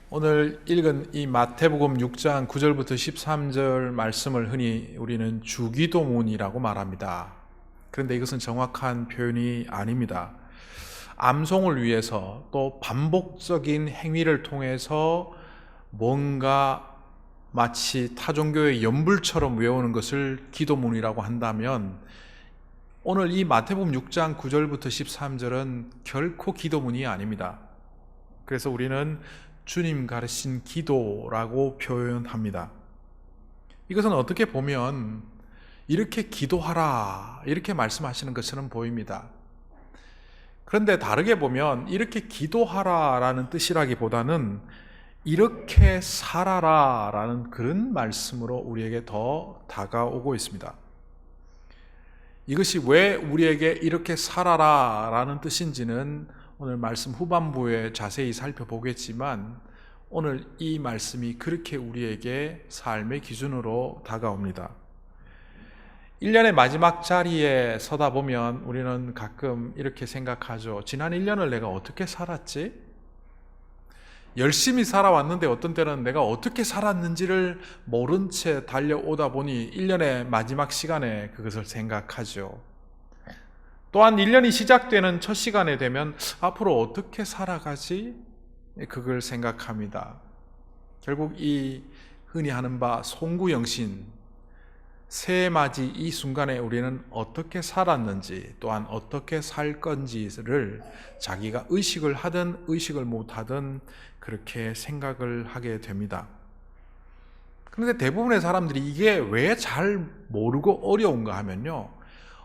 오늘 읽은 이 마태복음 6장 9절부터 13절 말씀을 흔히 우리는 주기도문이라고 말합니다. 그런데 이것은 정확한 표현이 아닙니다. 암송을 위해서 또 반복적인 행위를 통해서 뭔가 마치 타종교의 연불처럼 외우는 것을 기도문이라고 한다면 오늘 이 마태복음 6장 9절부터 13절은 결코 기도문이 아닙니다. 그래서 우리는 주님 가르친 기도라고 표현합니다. 이것은 어떻게 보면 이렇게 기도하라 이렇게 말씀하시는 것처럼 보입니다. 그런데 다르게 보면 이렇게 기도하라라는 뜻이라기보다는 이렇게 살아라 라는 그런 말씀으로 우리에게 더 다가오고 있습니다. 이것이 왜 우리에게 이렇게 살아라 라는 뜻인지는 오늘 말씀 후반부에 자세히 살펴보겠지만 오늘 이 말씀이 그렇게 우리에게 삶의 기준으로 다가옵니다. 1년의 마지막 자리에 서다 보면 우리는 가끔 이렇게 생각하죠. 지난 1년을 내가 어떻게 살았지? 열심히 살아왔는데 어떤 때는 내가 어떻게 살았는지를 모른 채 달려오다 보니 1년의 마지막 시간에 그것을 생각하죠. 또한 1년이 시작되는 첫 시간에 되면 앞으로 어떻게 살아가지? 그걸 생각합니다. 결국 이 흔히 하는 바 송구영신, 새해 맞이 이 순간에 우리는 어떻게 살았는지 또한 어떻게 살 건지를 자기가 의식을 하든 의식을 못하든 그렇게 생각을 하게 됩니다. 그런데 대부분의 사람들이 이게 왜 잘 모르고 어려운가 하면요,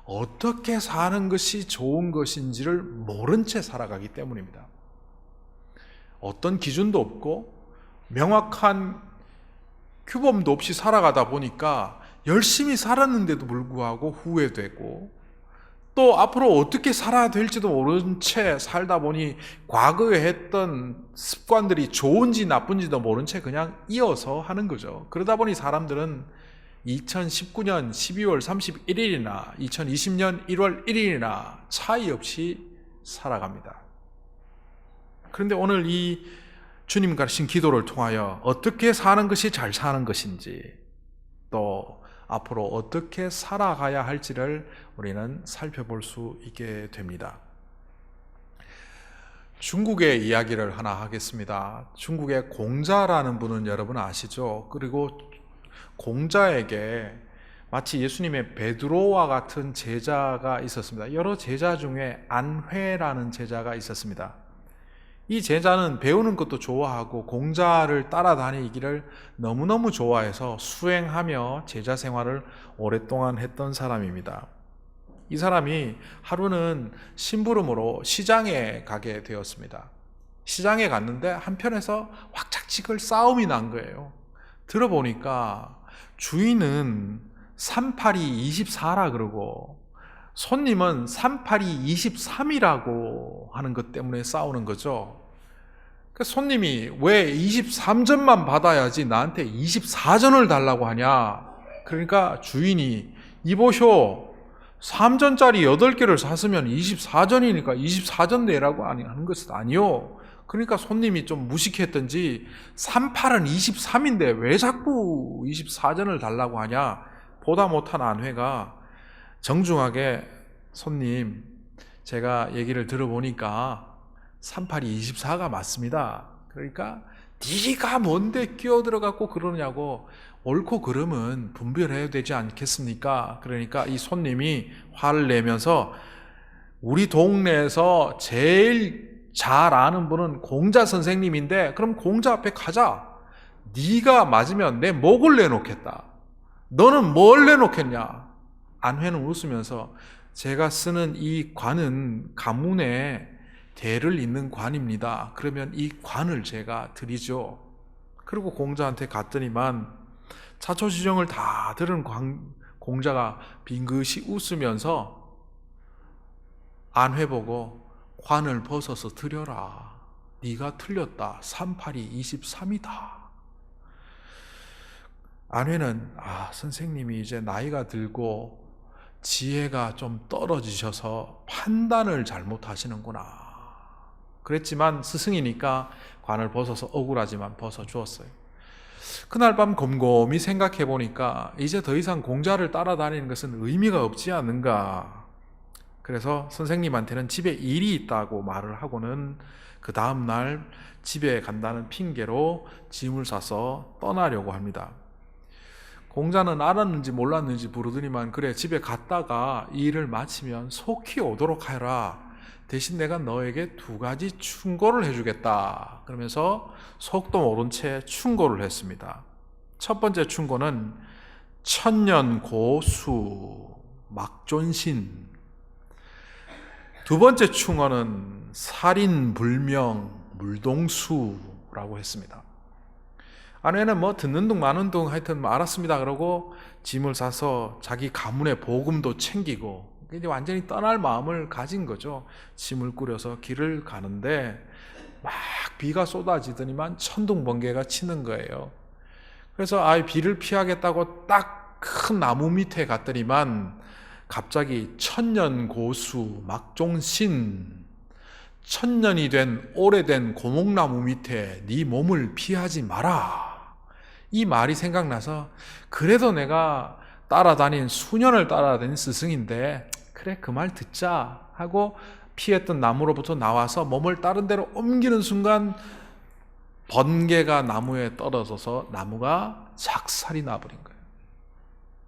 어떻게 사는 것이 좋은 것인지를 모른 채 살아가기 때문입니다. 어떤 기준도 없고 명확한 규범도 없이 살아가다 보니까 열심히 살았는데도 불구하고 후회되고 또 앞으로 어떻게 살아야 될지도 모른 채 살다 보니 과거에 했던 습관들이 좋은지 나쁜지도 모른 채 그냥 이어서 하는 거죠. 그러다 보니 사람들은 2019년 12월 31일이나 2020년 1월 1일이나 차이 없이 살아갑니다. 그런데 오늘 이 주님 가르친 기도를 통하여 어떻게 사는 것이 잘 사는 것인지 또 앞으로 어떻게 살아가야 할지를 우리는 살펴볼 수 있게 됩니다. 중국의 이야기를 하나 하겠습니다. 중국의 공자라는 분은 여러분 아시죠? 그리고 공자에게 마치 예수님의 베드로와 같은 제자가 있었습니다. 여러 제자 중에 안회라는 제자가 있었습니다. 이 제자는 배우는 것도 좋아하고 공자를 따라다니기를 너무너무 좋아해서 수행하며 제자 생활을 오랫동안 했던 사람입니다. 이 사람이 하루는 심부름으로 시장에 가게 되었습니다. 시장에 갔는데 한편에서 확착지글 싸움이 난 거예요. 들어보니까 주인은 382 24라 그러고 손님은 382 23이라고 하는 것 때문에 싸우는 거죠. 손님이 왜 23전만 받아야지 나한테 24전을 달라고 하냐? 그러니까 주인이 이보쇼 3전짜리 8개를 샀으면 24전이니까 24전 내라고 하는 것은 아니요. 그러니까 손님이 좀 무식했던지 38은 23인데 왜 자꾸 24전을 달라고 하냐? 보다 못한 안회가 정중하게 손님, 제가 얘기를 들어보니까 38이 24가 맞습니다. 그러니까 네가 뭔데 끼어들어갖고 그러냐고, 옳고 그름은 분별해야 되지 않겠습니까? 그러니까 이 손님이 화를 내면서 우리 동네에서 제일 잘 아는 분은 공자 선생님인데 그럼 공자 앞에 가자. 네가 맞으면 내 목을 내놓겠다. 너는 뭘 내놓겠냐? 안회는 웃으면서 제가 쓰는 이 관은 가문에 대를 잇는 관입니다. 그러면 이 관을 제가 드리죠. 그리고 공자한테 갔더니만 자초지종을 다 들은 공자가 빙긋이 웃으면서 안회 보고 관을 벗어서 드려라. 네가 틀렸다. 38이 23이다. 안회는 선생님이 이제 나이가 들고 지혜가 좀 떨어지셔서 판단을 잘못하시는구나. 그랬지만 스승이니까 관을 벗어서 억울하지만 벗어주었어요. 그날 밤 곰곰이 생각해 보니까 이제 더 이상 공자를 따라다니는 것은 의미가 없지 않는가. 그래서 선생님한테는 집에 일이 있다고 말을 하고는 그 다음날 집에 간다는 핑계로 짐을 싸서 떠나려고 합니다. 공자는 알았는지 몰랐는지 부르더니만 그래 집에 갔다가 이 일을 마치면 속히 오도록 하라. 대신 내가 너에게 2가지 충고를 해주겠다. 그러면서 속도 모른 채 충고를 했습니다. 첫 번째 충고는 천년고수 막존신. 두 번째 충고는 살인불명 물동수라고 했습니다. 아내는 뭐 듣는 둥 마는 둥 하여튼 뭐 알았습니다 그러고 짐을 싸서 자기 가문의 보금도 챙기고 이제 완전히 떠날 마음을 가진 거죠. 짐을 꾸려서 길을 가는데 막 비가 쏟아지더니만 천둥번개가 치는 거예요. 그래서 비를 피하겠다고 딱 큰 나무 밑에 갔더니만 갑자기 천년고수 막종신, 천년이 된 오래된 고목나무 밑에 네 몸을 피하지 마라. 이 말이 생각나서 그래도 내가 수년을 따라다닌 스승인데 그래 그 말 듣자 하고 피했던 나무로부터 나와서 몸을 다른 데로 옮기는 순간 번개가 나무에 떨어져서 나무가 작살이 나버린 거예요.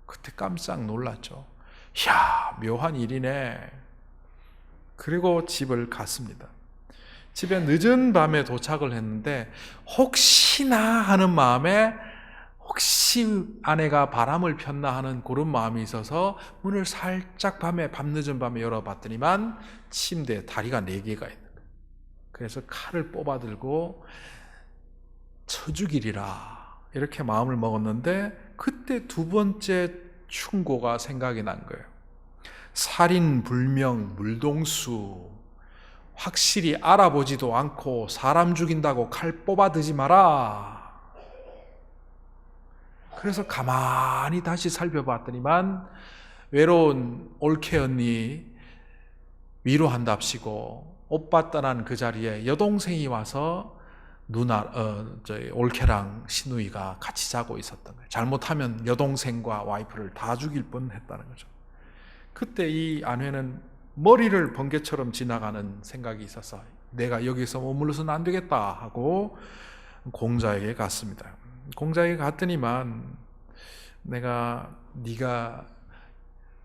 그때 깜짝 놀랐죠. 이야, 묘한 일이네. 그리고 집을 갔습니다. 집에 늦은 밤에 도착을 했는데 혹시나 하는 마음에 혹시 아내가 바람을 폈나 하는 그런 마음이 있어서 문을 살짝 밤늦은 밤에 열어봤더니만 침대에 다리가 4개가 있는 거예요. 그래서 칼을 뽑아들고 쳐 죽이리라 이렇게 마음을 먹었는데 그때 2번째 충고가 생각이 난 거예요. 살인불명 물동수. 확실히 알아보지도 않고 사람 죽인다고 칼 뽑아드지 마라. 그래서 가만히 다시 살펴봤더니만 외로운 올케 언니 위로한답시고 오빠 떠난 그 자리에 여동생이 와서 올케랑 시누이가 같이 자고 있었던 거예요. 잘못하면 여동생과 와이프를 다 죽일 뻔했다는 거죠. 그때 이 아내는 머리를 번개처럼 지나가는 생각이 있어서 내가 여기서 머물러서는 안 되겠다 하고 공자에게 갔습니다. 공자에게 갔더니만 네가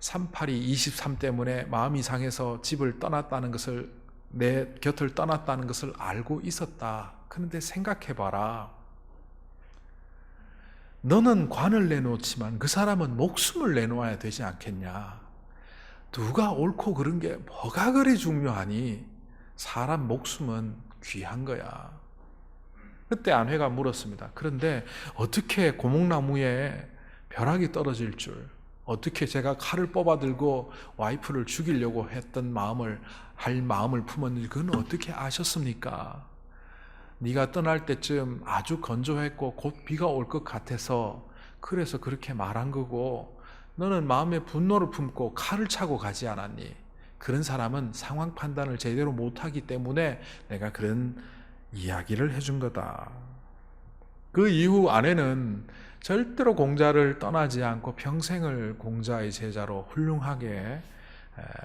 382, 23 때문에 마음이 상해서 집을 떠났다는 것을 내 곁을 떠났다는 것을 알고 있었다. 그런데 생각해봐라. 너는 관을 내놓지만 그 사람은 목숨을 내놓아야 되지 않겠냐. 누가 옳고 그른 게 뭐가 그리 중요하니? 사람 목숨은 귀한 거야. 그때 아내가 물었습니다. 그런데 어떻게 고목나무에 벼락이 떨어질 줄, 어떻게 제가 칼을 뽑아들고 와이프를 죽이려고 했던 마음을 품었는지 그건 어떻게 아셨습니까? 네가 떠날 때쯤 아주 건조했고 곧 비가 올 것 같아서 그래서 그렇게 말한 거고 너는 마음에 분노를 품고 칼을 차고 가지 않았니? 그런 사람은 상황 판단을 제대로 못하기 때문에 내가 그런 이야기를 해준 거다. 그 이후 아내는 절대로 공자를 떠나지 않고 평생을 공자의 제자로 훌륭하게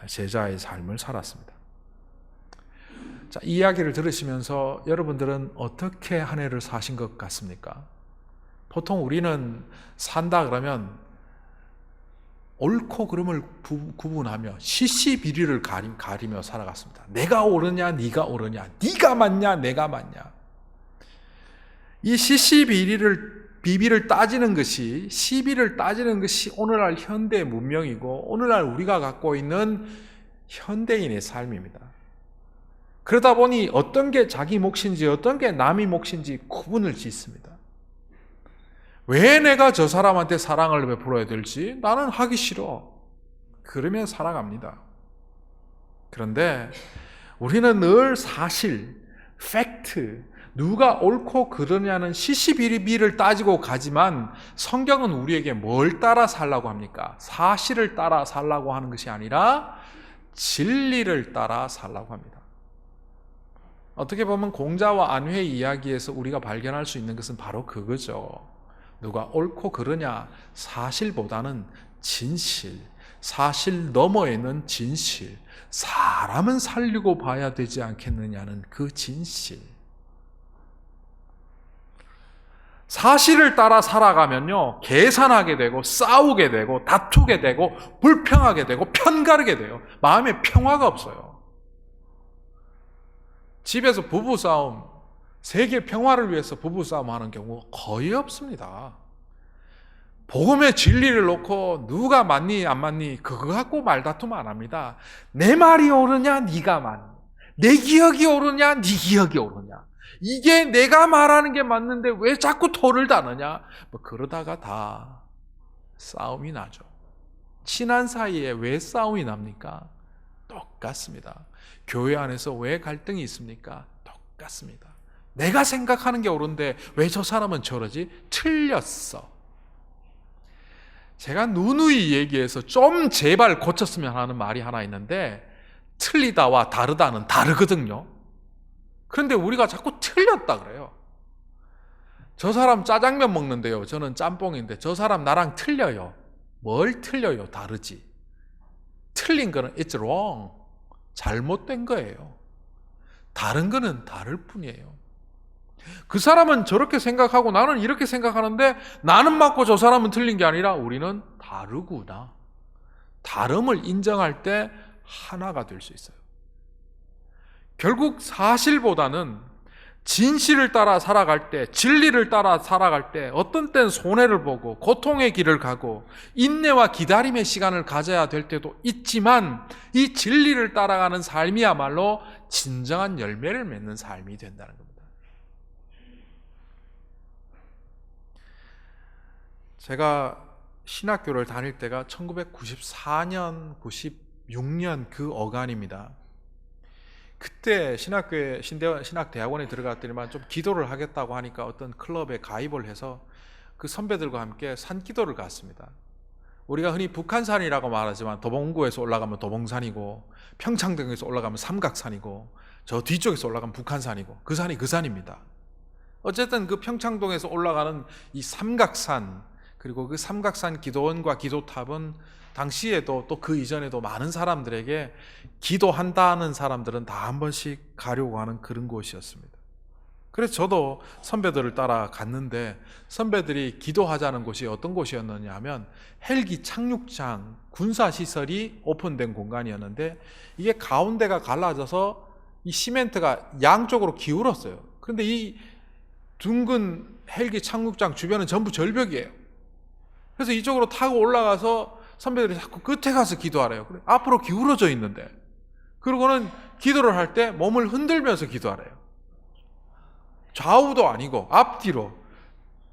제자의 삶을 살았습니다. 자, 이 이야기를 들으시면서 여러분들은 어떻게 한 해를 사신 것 같습니까? 보통 우리는 산다 그러면 옳고 그름을 구분하며 시시비리를 가리며 살아갔습니다. 내가 옳으냐 네가 옳으냐, 네가 맞냐 내가 맞냐. 이 비비를 따지는 것이, 시비를 따지는 것이 오늘날 현대 문명이고 오늘날 우리가 갖고 있는 현대인의 삶입니다. 그러다 보니 어떤 게 자기 몫인지 어떤 게 남의 몫인지 구분을 짓습니다. 왜 내가 저 사람한테 사랑을 베풀어야 될지 나는 하기 싫어. 그러면 살아갑니다. 그런데 우리는 늘 사실, 팩트, 누가 옳고 그르냐는 시시비비를 따지고 가지만 성경은 우리에게 뭘 따라 살라고 합니까? 사실을 따라 살라고 하는 것이 아니라 진리를 따라 살라고 합니다. 어떻게 보면 공자와 안회의 이야기에서 우리가 발견할 수 있는 것은 바로 그거죠. 누가 옳고 그르냐, 사실보다는 진실, 사실 너머에 있는 진실, 사람은 살리고 봐야 되지 않겠느냐는 그 진실. 사실을 따라 살아가면요, 계산하게 되고 싸우게 되고 다투게 되고 불평하게 되고 편가르게 돼요. 마음에 평화가 없어요. 집에서 부부싸움, 세계 평화를 위해서 부부싸움 하는 경우 거의 없습니다. 복음의 진리를 놓고 누가 맞니 안 맞니 그거 갖고 말다툼 안 합니다. 내 말이 옳으냐 네가 맞니, 내 기억이 옳으냐 네 기억이 옳으냐, 이게 내가 말하는 게 맞는데 왜 자꾸 토를 다느냐, 뭐 그러다가 다 싸움이 나죠. 친한 사이에 왜 싸움이 납니까? 똑같습니다. 교회 안에서 왜 갈등이 있습니까? 똑같습니다. 내가 생각하는 게 옳은데 왜 저 사람은 저러지? 틀렸어. 제가 누누이 얘기해서 좀 제발 고쳤으면 하는 말이 하나 있는데, 틀리다와 다르다는 다르거든요. 그런데 우리가 자꾸 틀렸다 그래요. 저 사람 짜장면 먹는데요, 저는 짬뽕인데 저 사람 나랑 틀려요. 뭘 틀려요? 다르지. 틀린 거는 it's wrong, 잘못된 거예요. 다른 거는 다를 뿐이에요. 그 사람은 저렇게 생각하고 나는 이렇게 생각하는데 나는 맞고 저 사람은 틀린 게 아니라 우리는 다르구나. 다름을 인정할 때 하나가 될 수 있어요. 결국 사실보다는 진실을 따라 살아갈 때, 진리를 따라 살아갈 때 어떤 때는 손해를 보고 고통의 길을 가고 인내와 기다림의 시간을 가져야 될 때도 있지만, 이 진리를 따라가는 삶이야말로 진정한 열매를 맺는 삶이 된다는 겁니다. 제가 신학교를 다닐 때가 1994년, 96년 그 어간입니다. 그때 신학대학원에 들어갔더니만 좀 기도를 하겠다고 하니까 어떤 클럽에 가입을 해서 그 선배들과 함께 산기도를 갔습니다. 우리가 흔히 북한산이라고 말하지만 도봉구에서 올라가면 도봉산이고 평창동에서 올라가면 삼각산이고 저 뒤쪽에서 올라가면 북한산이고 그 산이 그 산입니다. 어쨌든 그 평창동에서 올라가는 이 삼각산, 그리고 그 삼각산 기도원과 기도탑은 당시에도 또 그 이전에도 많은 사람들에게 기도한다는 사람들은 다 한 번씩 가려고 하는 그런 곳이었습니다. 그래서 저도 선배들을 따라 갔는데, 선배들이 기도하자는 곳이 어떤 곳이었느냐 하면 헬기 착륙장 군사시설이 오픈된 공간이었는데, 이게 가운데가 갈라져서 이 시멘트가 양쪽으로 기울었어요. 그런데 이 둥근 헬기 착륙장 주변은 전부 절벽이에요. 그래서 이쪽으로 타고 올라가서 선배들이 자꾸 끝에 가서 기도하래요. 앞으로 기울어져 있는데, 그리고는 기도를 할 때 몸을 흔들면서 기도하래요. 좌우도 아니고 앞뒤로.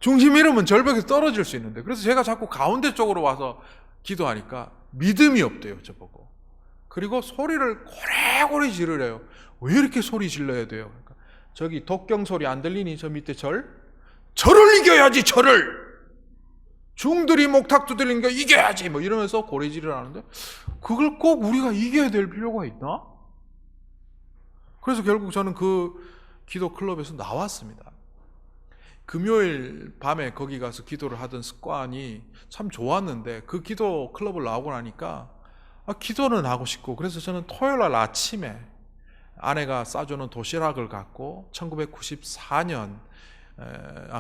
중심 잃으면 절벽에서 떨어질 수 있는데, 그래서 제가 자꾸 가운데 쪽으로 와서 기도하니까 믿음이 없대요, 저보고. 그리고 소리를 고래고래 지르래요. 왜 이렇게 소리 질러야 돼요? 그러니까 저기 독경 소리 안 들리니? 저 밑에 절을 이겨야지, 절을! 중들이 목탁 두드리는 거 이겨야지 뭐 이러면서 고래질을 하는데, 그걸 꼭 우리가 이겨야 될 필요가 있나? 그래서 결국 저는 그 기도 클럽에서 나왔습니다. 금요일 밤에 거기 가서 기도를 하던 습관이 참 좋았는데, 그 기도 클럽을 나오고 나니까 기도는 하고 싶고, 그래서 저는 토요일 날 아침에 아내가 싸주는 도시락을 갖고 1994년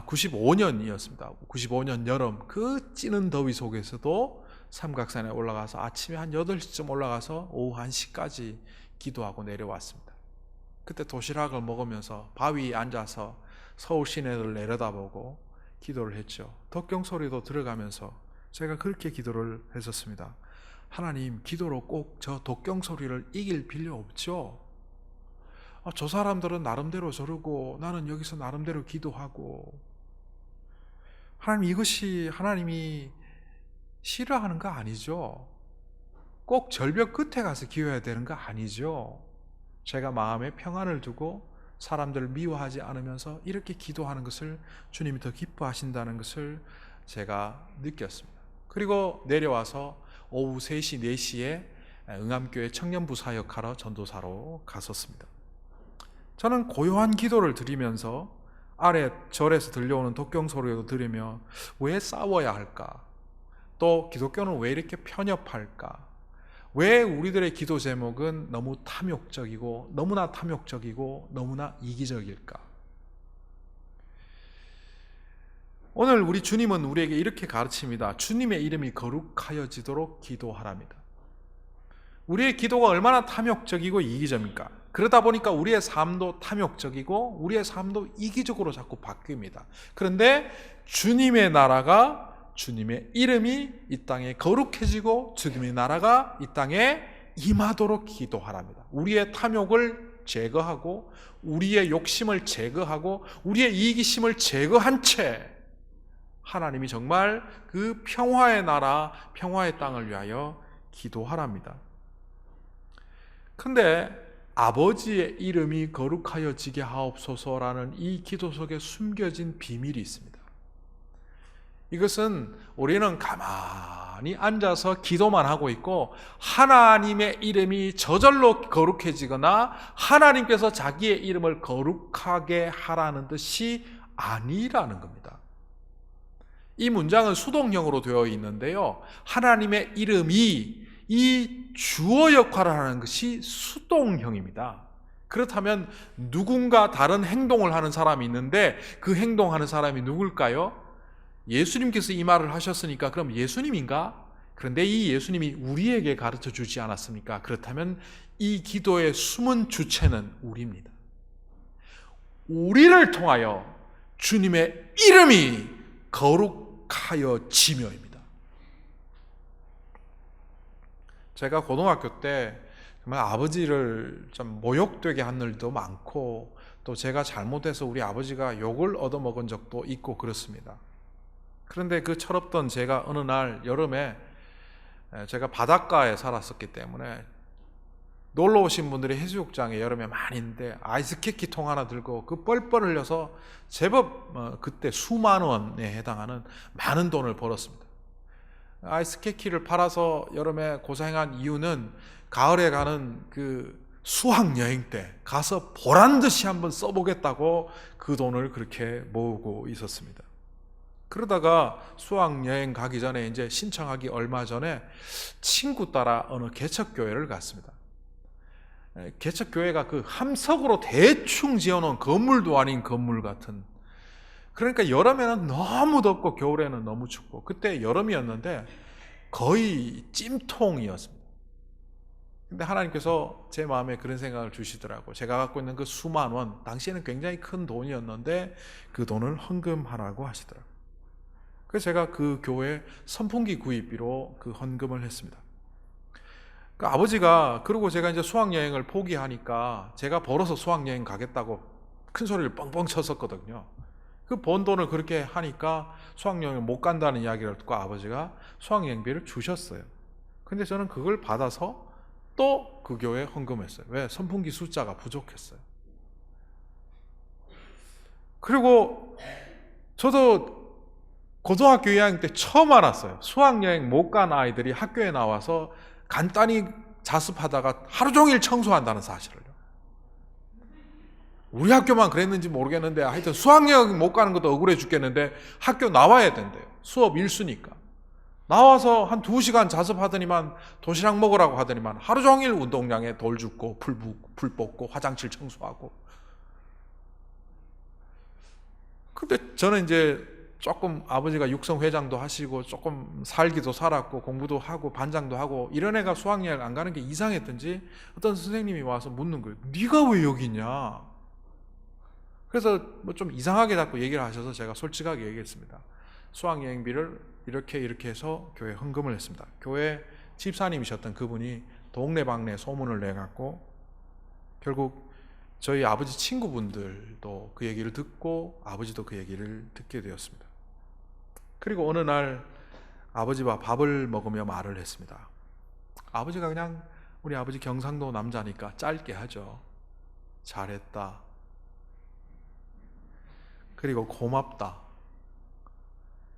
95년이었습니다. 95년 여름 그 찌는 더위 속에서도 삼각산에 올라가서 아침에 한 8시쯤 올라가서 오후 1시까지 기도하고 내려왔습니다. 그때 도시락을 먹으면서 바위에 앉아서 서울 시내를 내려다보고 기도를 했죠. 덕경 소리도 들어가면서 제가 그렇게 기도를 했었습니다. 하나님, 기도로 꼭 저 덕경 소리를 이길 필요 없죠. 저 사람들은 나름대로 저러고 나는 여기서 나름대로 기도하고, 하나님, 이것이 하나님이 싫어하는 거 아니죠? 꼭 절벽 끝에 가서 기도해야 되는 거 아니죠? 제가 마음에 평안을 두고 사람들을 미워하지 않으면서 이렇게 기도하는 것을 주님이 더 기뻐하신다는 것을 제가 느꼈습니다. 그리고 내려와서 오후 3시, 4시에 응암교회 청년부 사역하러 전도사로 갔었습니다. 저는 고요한 기도를 드리면서 아래 절에서 들려오는 독경 소리도 들으며 왜 싸워야 할까? 또 기독교는 왜 이렇게 편협할까? 왜 우리들의 기도 제목은 너무 탐욕적이고 너무나 탐욕적이고 너무나 이기적일까? 오늘 우리 주님은 우리에게 이렇게 가르칩니다. 주님의 이름이 거룩하여지도록 기도하랍니다. 우리의 기도가 얼마나 탐욕적이고 이기적입니까? 그러다 보니까 우리의 삶도 탐욕적이고 우리의 삶도 이기적으로 자꾸 바뀝니다. 그런데 주님의 나라가, 주님의 이름이 이 땅에 거룩해지고 주님의 나라가 이 땅에 임하도록 기도하랍니다. 우리의 탐욕을 제거하고 우리의 욕심을 제거하고 우리의 이기심을 제거한 채 하나님이 정말 그 평화의 나라, 평화의 땅을 위하여 기도하랍니다. 근데 아버지의 이름이 거룩하여지게 하옵소서라는 이 기도 속에 숨겨진 비밀이 있습니다. 이것은 우리는 가만히 앉아서 기도만 하고 있고 하나님의 이름이 저절로 거룩해지거나 하나님께서 자기의 이름을 거룩하게 하라는 뜻이 아니라는 겁니다. 이 문장은 수동형으로 되어 있는데요. 하나님의 이름이 이 주어 역할을 하는 것이 수동형입니다. 그렇다면 누군가 다른 행동을 하는 사람이 있는데 그 행동하는 사람이 누굴까요? 예수님께서 이 말을 하셨으니까 그럼 예수님인가? 그런데 이 예수님이 우리에게 가르쳐 주지 않았습니까? 그렇다면 이 기도의 숨은 주체는 우리입니다. 우리를 통하여 주님의 이름이 거룩하여지며입니다. 제가 고등학교 때 정말 아버지를 좀 모욕되게 한 일도 많고 또 제가 잘못해서 우리 아버지가 욕을 얻어먹은 적도 있고 그렇습니다. 그런데 그 철없던 제가 어느 날 여름에 제가 바닷가에 살았었기 때문에 놀러 오신 분들이 해수욕장에 여름에 많이 있는데 아이스케키 통 하나 들고 그 뻘뻘 흘려서 제법 그때 수만 원에 해당하는 많은 돈을 벌었습니다. 아이스케키를 팔아서 여름에 고생한 이유는 가을에 가는 그 수학여행 때 가서 보란듯이 한번 써보겠다고 그 돈을 그렇게 모으고 있었습니다. 그러다가 수학여행 가기 전에 이제 신청하기 얼마 전에 친구 따라 어느 개척교회를 갔습니다. 개척교회가 그 함석으로 대충 지어놓은 건물도 아닌 건물 같은, 그러니까 여름에는 너무 덥고 겨울에는 너무 춥고, 그때 여름이었는데 거의 찜통이었습니다. 근데 하나님께서 제 마음에 그런 생각을 주시더라고요. 제가 갖고 있는 그 수만 원, 당시에는 굉장히 큰 돈이었는데 그 돈을 헌금하라고 하시더라고요. 그래서 제가 그 교회 선풍기 구입비로 그 헌금을 했습니다. 그 아버지가, 그리고 제가 이제 수학여행을 포기하니까 제가 벌어서 수학여행 가겠다고 큰 소리를 뻥뻥 쳤었거든요. 그 번 돈을 그렇게 하니까 수학여행을 못 간다는 이야기를 듣고 아버지가 수학여행비를 주셨어요. 근데 저는 그걸 받아서 또 그 교회에 헌금했어요. 왜? 선풍기 숫자가 부족했어요. 그리고 저도 고등학교 2학년 때 처음 알았어요. 수학여행 못 간 아이들이 학교에 나와서 간단히 자습하다가 하루 종일 청소한다는 사실을요. 우리 학교만 그랬는지 모르겠는데 하여튼 수학여행 못 가는 것도 억울해 죽겠는데 학교 나와야 된대요. 수업 일수니까. 나와서 한 2시간 자습하더니만 도시락 먹으라고 하더니만 하루 종일 운동장에 돌 줍고 불 뽑고 화장실 청소하고. 근데 저는 이제 조금 아버지가 육성회장도 하시고 조금 살기도 살았고 공부도 하고 반장도 하고 이런 애가 수학여행 안 가는 게 이상했던지 어떤 선생님이 와서 묻는 거예요. 네가 왜 여기 있냐? 그래서 뭐 좀 이상하게 자꾸 얘기를 하셔서 제가 솔직하게 얘기했습니다. 수학여행비를 이렇게 해서 교회에 헌금을 했습니다. 교회 집사님이셨던 그분이 동네방네 소문을 내갖고 결국 저희 아버지 친구분들도 그 얘기를 듣고 아버지도 그 얘기를 듣게 되었습니다. 그리고 어느 날 아버지와 밥을 먹으며 말을 했습니다. 아버지가 그냥, 우리 아버지 경상도 남자니까 짧게 하죠. 잘했다. 그리고 고맙다.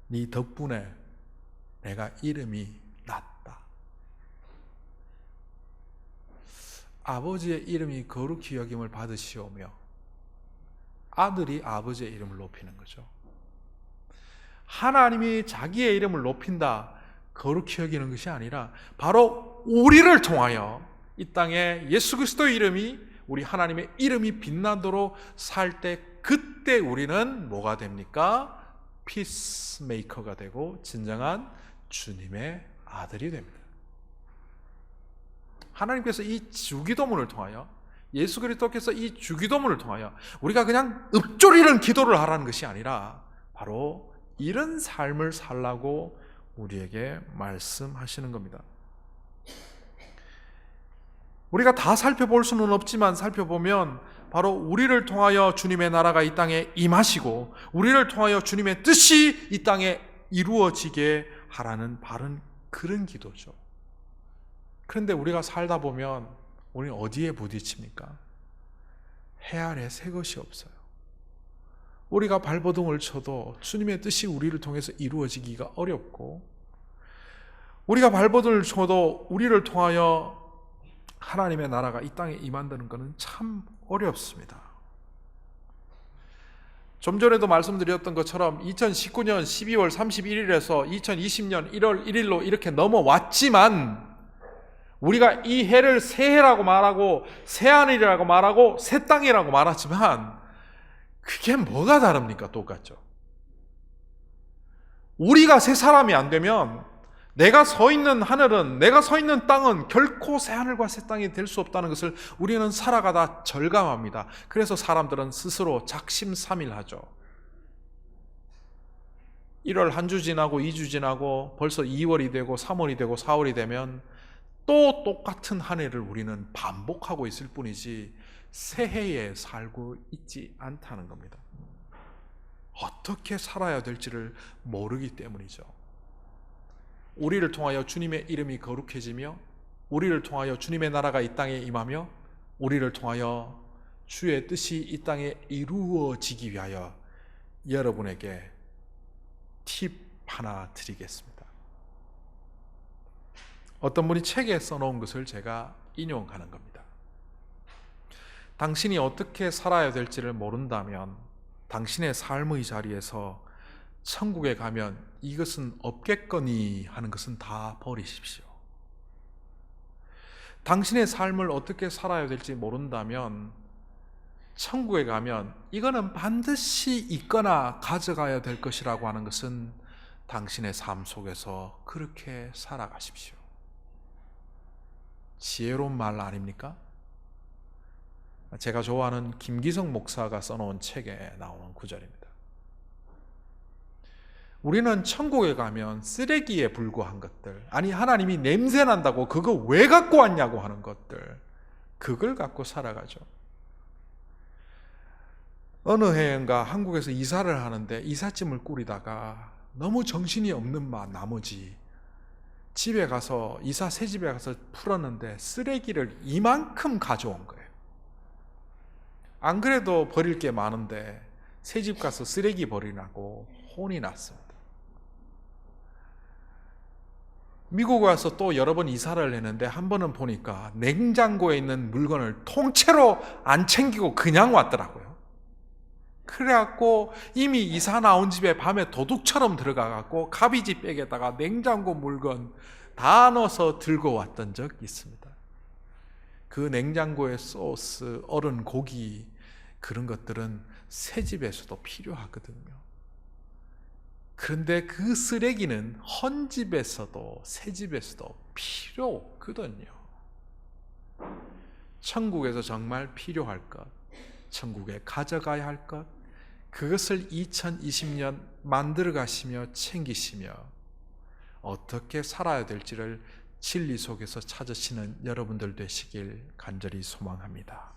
네 덕분에 내가 이름이 났다. 아버지의 이름이 거룩히 여김을 받으시오며 아들이 아버지의 이름을 높이는 거죠. 하나님이 자기의 이름을 높인다, 거룩히 여기는 것이 아니라 바로 우리를 통하여 이 땅에 예수 그리스도의 이름이, 우리 하나님의 이름이 빛나도록 살 때, 그때 우리는 뭐가 됩니까? 피스메이커가 되고 진정한 주님의 아들이 됩니다. 하나님께서 이 주기도문을 통하여, 예수 그리스도께서 이 주기도문을 통하여 우리가 그냥 읊조리는 기도를 하라는 것이 아니라 바로 이런 삶을 살라고 우리에게 말씀하시는 겁니다. 우리가 다 살펴볼 수는 없지만 살펴보면 바로 우리를 통하여 주님의 나라가 이 땅에 임하시고 우리를 통하여 주님의 뜻이 이 땅에 이루어지게 하라는 바른 그런 기도죠. 그런데 우리가 살다 보면 우리는 어디에 부딪힙니까? 해 아래 새 것이 없어요. 우리가 발버둥을 쳐도 주님의 뜻이 우리를 통해서 이루어지기가 어렵고, 우리가 발버둥을 쳐도 우리를 통하여 하나님의 나라가 이 땅에 임한다는 것은 참 어렵습니다. 좀 전에도 말씀드렸던 것처럼 2019년 12월 31일에서 2020년 1월 1일로 이렇게 넘어왔지만, 우리가 이 해를 새해라고 말하고 새하늘이라고 말하고 새 땅이라고 말하지만 그게 뭐가 다릅니까? 똑같죠. 우리가 새 사람이 안 되면 내가 서 있는 하늘은, 내가 서 있는 땅은 결코 새 하늘과 새 땅이 될 수 없다는 것을 우리는 살아가다 절감합니다. 그래서 사람들은 스스로 작심삼일하죠. 1월 한 주 지나고 2주 지나고 벌써 2월이 되고 3월이 되고 4월이 되면 또 똑같은 한 해를 우리는 반복하고 있을 뿐이지 새해에 살고 있지 않다는 겁니다. 어떻게 살아야 될지를 모르기 때문이죠. 우리를 통하여 주님의 이름이 거룩해지며, 우리를 통하여 주님의 나라가 이 땅에 임하며, 우리를 통하여 주의 뜻이 이 땅에 이루어지기 위하여 여러분에게 팁 하나 드리겠습니다. 어떤 분이 책에 써놓은 것을 제가 인용하는 겁니다. 당신이 어떻게 살아야 될지를 모른다면 당신의 삶의 자리에서 천국에 가면 이것은 없겠거니 하는 것은 다 버리십시오. 당신의 삶을 어떻게 살아야 될지 모른다면 천국에 가면 이거는 반드시 있거나 가져가야 될 것이라고 하는 것은 당신의 삶 속에서 그렇게 살아가십시오. 지혜로운 말 아닙니까? 제가 좋아하는 김기성 목사가 써놓은 책에 나오는 구절입니다. 우리는 천국에 가면 쓰레기에 불과한 것들, 아니 하나님이 냄새난다고 그거 왜 갖고 왔냐고 하는 것들, 그걸 갖고 살아가죠. 어느 해인가 한국에서 이사를 하는데 이삿짐을 꾸리다가 너무 정신이 없는 나머지 집에 가서, 이사 새 집에 가서 풀었는데 쓰레기를 이만큼 가져온 거예요. 안 그래도 버릴 게 많은데 새 집 가서 쓰레기 버리라고 혼이 났습니다. 미국 와서 또 여러 번 이사를 했는데 한 번은 보니까 냉장고에 있는 물건을 통째로 안 챙기고 그냥 왔더라고요. 그래갖고 이미 이사 나온 집에 밤에 도둑처럼 들어가갖고 가비지 백에다가 냉장고 물건 다 넣어서 들고 왔던 적 있습니다. 그 냉장고에 소스, 얼은 고기, 그런 것들은 새 집에서도 필요하거든요. 그런데 그 쓰레기는 헌 집에서도 새 집에서도 필요 없거든요. 천국에서 정말 필요할 것, 천국에 가져가야 할 것, 그것을 2020년 만들어 가시며 챙기시며 어떻게 살아야 될지를 진리 속에서 찾으시는 여러분들 되시길 간절히 소망합니다.